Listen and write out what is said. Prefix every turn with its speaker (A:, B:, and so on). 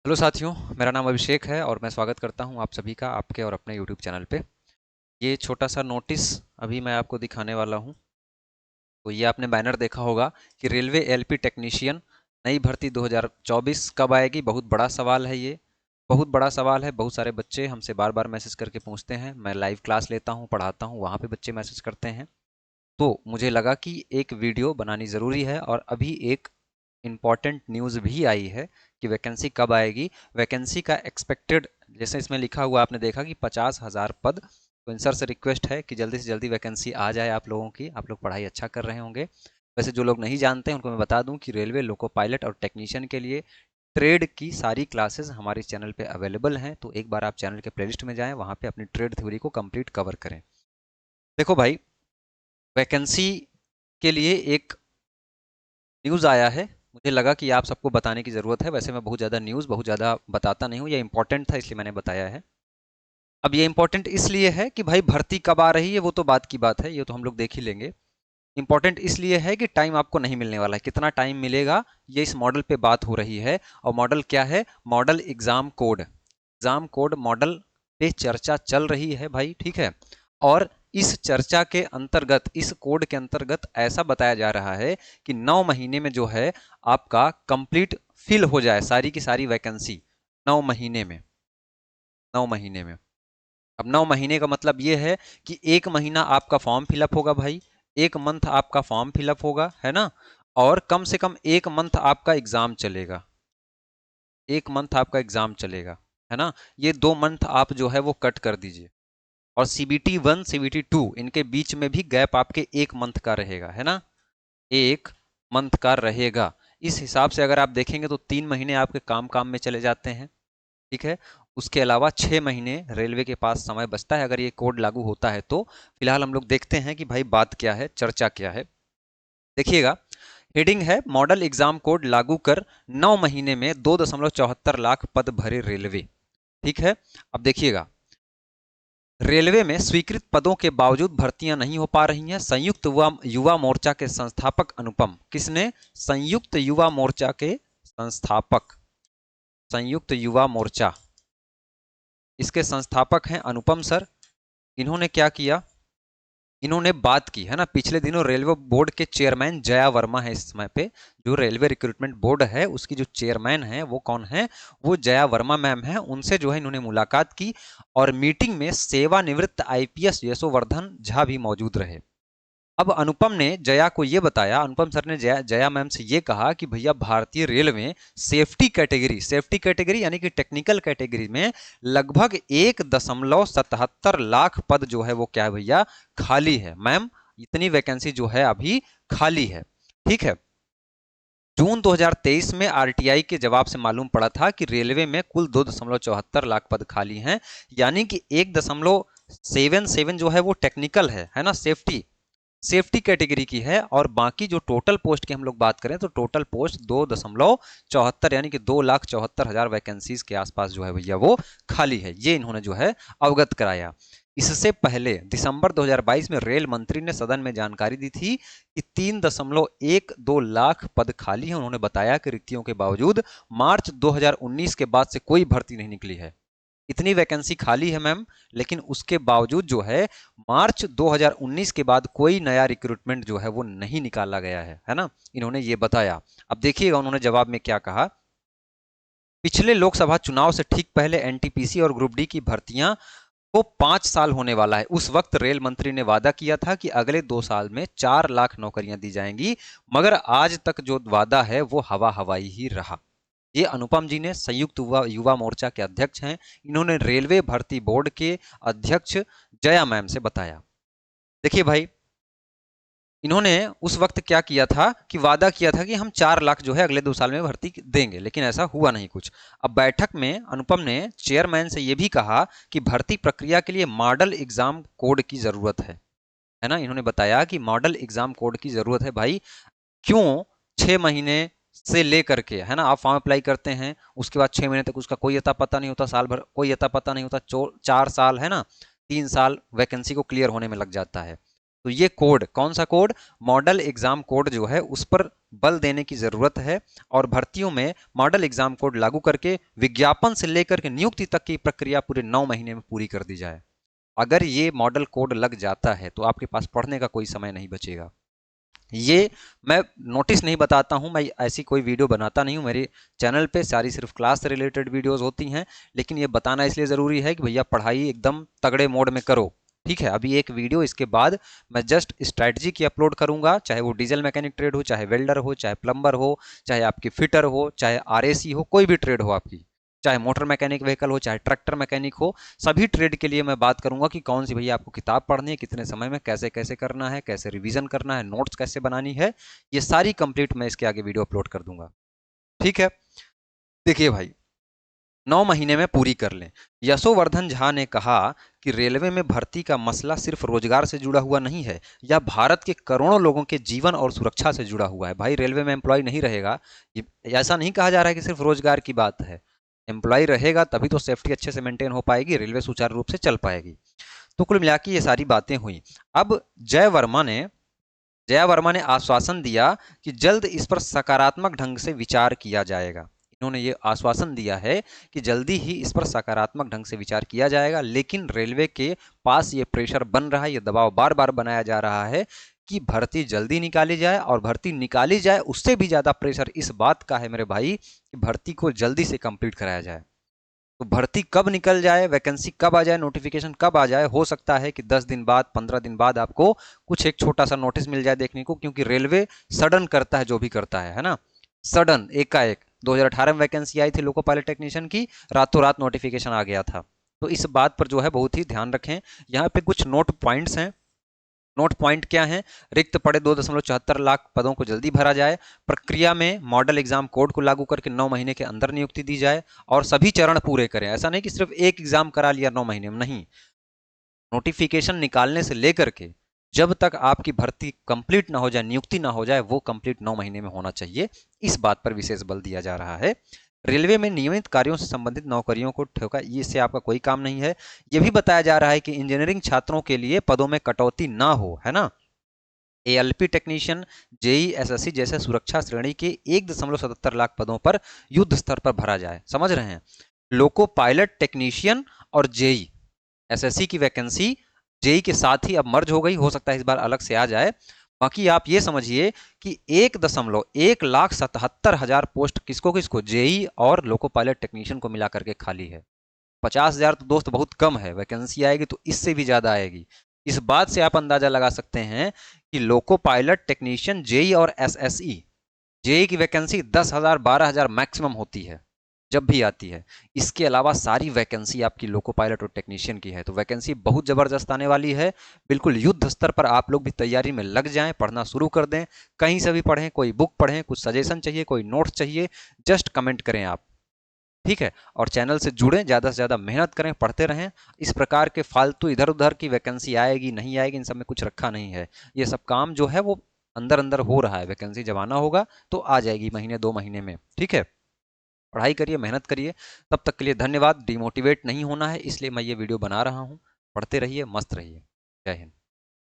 A: Hello साथियों, मेरा नाम अभिषेक है और मैं स्वागत करता हूं आप सभी का आपके और अपने यूट्यूब चैनल पे। ये छोटा सा नोटिस अभी मैं आपको दिखाने वाला हूं। तो ये आपने बैनर देखा होगा कि रेलवे एलपी टेक्नीशियन नई भर्ती 2024 कब आएगी। बहुत बड़ा सवाल है ये, बहुत बड़ा सवाल है। बहुत सारे बच्चे हमसे बार बार मैसेज करके पूछते हैं। मैं लाइव क्लास लेता हूँ, पढ़ाता हूँ, वहाँ पे बच्चे मैसेज करते हैं। तो मुझे लगा कि एक वीडियो बनानी ज़रूरी है। और अभी एक इम्पॉर्टेंट न्यूज़ भी आई है कि वैकेंसी कब आएगी। वैकेंसी का एक्सपेक्टेड, जैसे इसमें लिखा हुआ आपने देखा कि 50,000 पद। तो इन सर से रिक्वेस्ट है कि जल्दी से जल्दी वैकेंसी आ जाए आप लोगों की। आप लोग पढ़ाई अच्छा कर रहे होंगे। वैसे जो लोग नहीं जानते हैं उनको मैं बता दूं कि रेलवे लोको पायलट और टेक्नीशियन के लिए ट्रेड की सारी क्लासेस हमारे चैनल पे अवेलेबल हैं। तो एक बार आप चैनल के प्लेलिस्ट में जाएं, वहाँ पे अपनी ट्रेड थ्योरी को कंप्लीट कवर करें। देखो भाई, वैकेंसी के लिए एक न्यूज़ आया है। मुझे लगा कि आप सबको बताने की ज़रूरत है। वैसे मैं बहुत ज़्यादा न्यूज़ बहुत ज़्यादा बताता नहीं हूँ, ये इंपॉर्टेंट था इसलिए मैंने बताया है। अब ये इंपॉर्टेंट इसलिए है कि भाई भर्ती कब आ रही है वो तो बात की बात है, ये तो हम लोग देख ही लेंगे। इंपॉर्टेंट इसलिए है कि टाइम आपको नहीं मिलने वाला है। कितना टाइम मिलेगा ये इस मॉडल पे बात हो रही है। और मॉडल क्या है? Model exam code. Exam code model पे चर्चा चल रही है भाई, ठीक है। और इस चर्चा के अंतर्गत, इस कोड के अंतर्गत ऐसा बताया जा रहा है कि 9 महीने में जो है आपका कंप्लीट फिल हो जाए सारी की सारी वैकेंसी। 9 महीने में, 9 महीने में। अब 9 महीने का मतलब ये है कि 1 महीना आपका फॉर्म फिलअप होगा भाई, 1 मंथ आपका फॉर्म फिलअप होगा, है ना। और कम से कम 1 मंथ आपका एग्जाम चलेगा, 1 मंथ आपका एग्जाम चलेगा, है ना। ये 2 मंथ आप जो है वो कट कर दीजिए। और CBT 1 CBT 2 इनके बीच में भी गैप आपके 1 मंथ का रहेगा, है ना। 1 मंथ का रहेगा। इस हिसाब से अगर आप देखेंगे तो 3 महीने आपके काम काम में चले जाते हैं, ठीक है। उसके अलावा 6 महीने रेलवे के पास समय बचता है अगर ये कोड लागू होता है तो। फिलहाल हम लोग देखते हैं कि भाई बात क्या है, चर्चा क्या है। देखिएगा, हेडिंग है मॉडल एग्जाम कोड लागू कर 9 महीने में 2.74 लाख पद भरे रेलवे। ठीक है। अब देखिएगा, रेलवे में स्वीकृत पदों के बावजूद भर्तियां नहीं हो पा रही हैं। संयुक्त युवा मोर्चा के संस्थापक अनुपम, किसने? संयुक्त युवा मोर्चा के संस्थापक, संयुक्त युवा मोर्चा, इसके संस्थापक हैं अनुपम सर। इन्होंने क्या किया? इन्होंने बात की, है ना। पिछले दिनों रेलवे बोर्ड के चेयरमैन जया वर्मा है इस समय पे। जो रेलवे रिक्रूटमेंट बोर्ड है उसकी जो चेयरमैन है वो कौन है? वो जया वर्मा मैम है। उनसे जो है इन्होंने मुलाकात की। और मीटिंग में सेवानिवृत्त IPS यशोवर्धन झा भी मौजूद रहे। अब अनुपम ने जया को ये बताया, अनुपम सर ने जया जया मैम से ये कहा कि भैया भारतीय रेल में सेफ्टी कैटेगरी, सेफ्टी कैटेगरी यानी कि टेक्निकल कैटेगरी में लगभग 1.77 लाख पद जो है वो क्या है भैया? खाली है मैम। इतनी वैकेंसी जो है अभी खाली है, ठीक है। जून 2023 में RTI के जवाब से मालूम पड़ा था कि रेलवे में कुल 2.74 लाख पद खाली हैं। यानी कि 1.77 जो है वो टेक्निकल है ना, सेफ्टी, सेफ्टी कैटेगरी की है। और बाकी जो टोटल पोस्ट की हम लोग बात करें तो टोटल पोस्ट 2.74 यानी कि 2,74,000 वैकेंसीज के आसपास जो है भैया वो खाली है। ये इन्होंने जो है अवगत कराया। इससे पहले दिसंबर 2022 में रेल मंत्री ने सदन में जानकारी दी थी कि 3.12 लाख पद खाली हैं। उन्होंने बताया कि रिक्तियों के बावजूद मार्च 2019 के बाद से कोई भर्ती नहीं निकली है। इतनी वैकेंसी खाली है मैम, लेकिन उसके बावजूद जो है मार्च 2019 के बाद कोई नया रिक्रूटमेंट जो है वो नहीं निकाला गया है ना। इन्होंने ये बताया। अब देखिएगा उन्होंने जवाब में क्या कहा। पिछले लोकसभा चुनाव से ठीक पहले NTPC और ग्रुप डी की भर्तियां को 5 साल होने वाला है। उस वक्त रेल मंत्री ने वादा किया था कि अगले 2 साल में 4 लाख नौकरियां दी जाएंगी, मगर आज तक जो वादा है वो हवा हवाई ही रहा। ये अनुपम जी ने, संयुक्त युवा मोर्चा के अध्यक्ष हैं। इन्होंने रेलवे भर्ती बोर्ड के अध्यक्ष जया मैम से बताया। देखिए भाई, इन्होंने उस वक्त क्या किया था कि वादा किया था कि हम 4 लाख जो है अगले 2 साल में भर्ती देंगे, लेकिन ऐसा हुआ नहीं कुछ। अब बैठक में अनुपम ने चेयरमैन से यह भी कहा कि भर्ती प्रक्रिया के लिए मॉडल एग्जाम कोड की जरूरत है ना। इन्होंने बताया कि मॉडल एग्जाम कोड की जरूरत है भाई। क्यों? 6 महीने से लेकर के, है ना, आप फॉर्म अप्लाई करते हैं, उसके बाद 6 महीने तक उसका कोई अता पता नहीं होता, साल भर कोई अता पता नहीं होता, 4 साल, है ना, 3 साल वैकेंसी को क्लियर होने में लग जाता है। तो ये कोड, कौन सा कोड, मॉडल एग्जाम कोड जो है उस पर बल देने की जरूरत है और भर्तियों में मॉडल एग्जाम कोड लागू करके विज्ञापन से लेकर के नियुक्ति तक की प्रक्रिया पूरे 9 महीने में पूरी कर दी जाए। अगर ये मॉडल कोड लग जाता है तो आपके पास पढ़ने का कोई समय नहीं बचेगा। ये मैं नोटिस नहीं बताता हूं, मैं ऐसी कोई वीडियो बनाता नहीं हूं, मेरे चैनल पे सारी सिर्फ क्लास से रिलेटेड वीडियोस होती हैं, लेकिन ये बताना इसलिए ज़रूरी है कि भैया पढ़ाई एकदम तगड़े मोड में करो। ठीक है, अभी एक वीडियो इसके बाद मैं जस्ट स्ट्रैटेजी की अपलोड करूंगा, चाहे वो डीजल मैकेनिक ट्रेड हो, चाहे वेल्डर हो, चाहे प्लम्बर हो, चाहे आपकी फिटर हो, चाहे आरएसी हो, कोई भी ट्रेड हो आपकी, चाहे मोटर मैकेनिक व्हीकल हो, चाहे ट्रैक्टर मैकेनिक हो, सभी ट्रेड के लिए मैं बात करूंगा कि कौन सी भैया आपको किताब पढ़नी है, कितने समय में, कैसे कैसे करना है, कैसे रिवीजन करना है, नोट्स कैसे बनानी है, ये सारी कंप्लीट मैं इसके आगे वीडियो अपलोड कर दूंगा। ठीक है, देखिए भाई, 9 महीने में पूरी कर लें। यशोवर्धन झा ने कहा कि रेलवे में भर्ती का मसला सिर्फ रोजगार से जुड़ा हुआ नहीं है, यह भारत के करोड़ों लोगों के जीवन और सुरक्षा से जुड़ा हुआ है। भाई रेलवे में एम्प्लॉय नहीं रहेगा, ऐसा नहीं कहा जा रहा है कि सिर्फ रोजगार की बात है। एम्प्लॉय रहेगा तभी तो सेफ्टी अच्छे से मेंटेन हो पाएगी, रेलवे सुचारू रूप से चल पाएगी। तो कुल मिला के ये सारी बातें हुई। अब जया वर्मा ने आश्वासन दिया कि जल्द इस पर सकारात्मक ढंग से विचार किया जाएगा। इन्होंने ये आश्वासन दिया है कि जल्दी ही इस पर सकारात्मक ढंग से विचार किया जाएगा, लेकिन रेलवे के पास ये प्रेशर बन रहा है, ये दबाव बार बार बनाया जा रहा है कि भर्ती जल्दी निकाली जाए, और भर्ती निकाली जाए उससे भी ज्यादा प्रेशर इस बात का है मेरे भाई कि भर्ती को जल्दी से कंप्लीट कराया जाए। तो भर्ती कब निकल जाए, वैकेंसी कब आ जाए, नोटिफिकेशन कब आ जाए, हो सकता है कि 10 दिन बाद, 15 दिन बाद आपको कुछ एक छोटा सा नोटिस मिल जाए देखने को, क्योंकि रेलवे सडन करता है जो भी करता है ना, सडन एकाएक। 2018 में वैकेंसी आई थी लोको पायलट टेक्नीशियन की, रातों रात नोटिफिकेशन आ गया था। तो इस बात पर जो है बहुत ही ध्यान रखें। यहाँ पे कुछ नोट पॉइंट्स हैं। नोट पॉइंट क्या है, रिक्त पड़े 2.74 लाख पदों को जल्दी भरा जाए, प्रक्रिया में मॉडल एग्जाम कोड को लागू करके 9 महीने के अंदर नियुक्ति दी जाए, और सभी चरण पूरे करें। ऐसा नहीं कि सिर्फ एक एग्जाम करा लिया 9 महीने में, नहीं, नोटिफिकेशन निकालने से लेकर के जब तक आपकी भर्ती कंप्लीट ना हो जाए, नियुक्ति ना हो जाए, वो कंप्लीट 9 महीने में होना चाहिए। इस बात पर विशेष बल दिया जा रहा है। रेलवे में नियमित कार्यों से संबंधित नौकरियों को ठोका, इससे आपका कोई काम नहीं है। यह भी बताया जा रहा है कि इंजीनियरिंग छात्रों के लिए पदों में कटौती ना हो, है ना। एएलपी टेक्नीशियन, जेई, एसएससी जैसे सुरक्षा श्रेणी के 1.77 लाख पदों पर युद्ध स्तर पर भरा जाए। समझ रहे हैं, लोको पायलट टेक्नीशियन और जेई, एसएससी की वैकेंसी जेई के साथ ही अब मर्ज हो गई, हो सकता है इस बार अलग से आ जाए। बाकी आप ये समझिए कि 1,77,000 पोस्ट किसको किसको, जेई और लोको पायलट टेक्नीशियन को मिला करके खाली है। 50,000 तो दोस्त बहुत कम है, वैकेंसी आएगी तो इससे भी ज्यादा आएगी। इस बात से आप अंदाजा लगा सकते हैं कि लोको पायलट टेक्नीशियन, जेई और एसएसई, जेई की वैकेंसी 10,000 12,000 मैक्सिमम होती है जब भी आती है। इसके अलावा सारी वैकेंसी आपकी लोको पायलट और टेक्नीशियन की है, तो वैकेंसी बहुत जबरदस्त आने वाली है। बिल्कुल युद्ध स्तर पर आप लोग भी तैयारी में लग जाएं, पढ़ना शुरू कर दें। कहीं से भी पढ़ें, कोई बुक पढ़ें, कुछ सजेशन चाहिए, कोई नोट्स चाहिए, जस्ट कमेंट करें आप। ठीक है, और चैनल से जुड़ें, ज़्यादा से ज़्यादा मेहनत करें, पढ़ते रहें। इस प्रकार के फालतू इधर उधर की वैकेंसी आएगी नहीं आएगी, इन सब में कुछ रखा नहीं है। ये सब काम जो है वो अंदर अंदर हो रहा है, वैकेंसी जब आना होगा तो आ जाएगी महीने 2 महीने में। ठीक है, पढ़ाई करिए, मेहनत करिए। तब तक के लिए धन्यवाद। डिमोटिवेट नहीं होना है, इसलिए मैं ये वीडियो बना रहा हूँ। पढ़ते रहिए, मस्त रहिए। जय हिंद।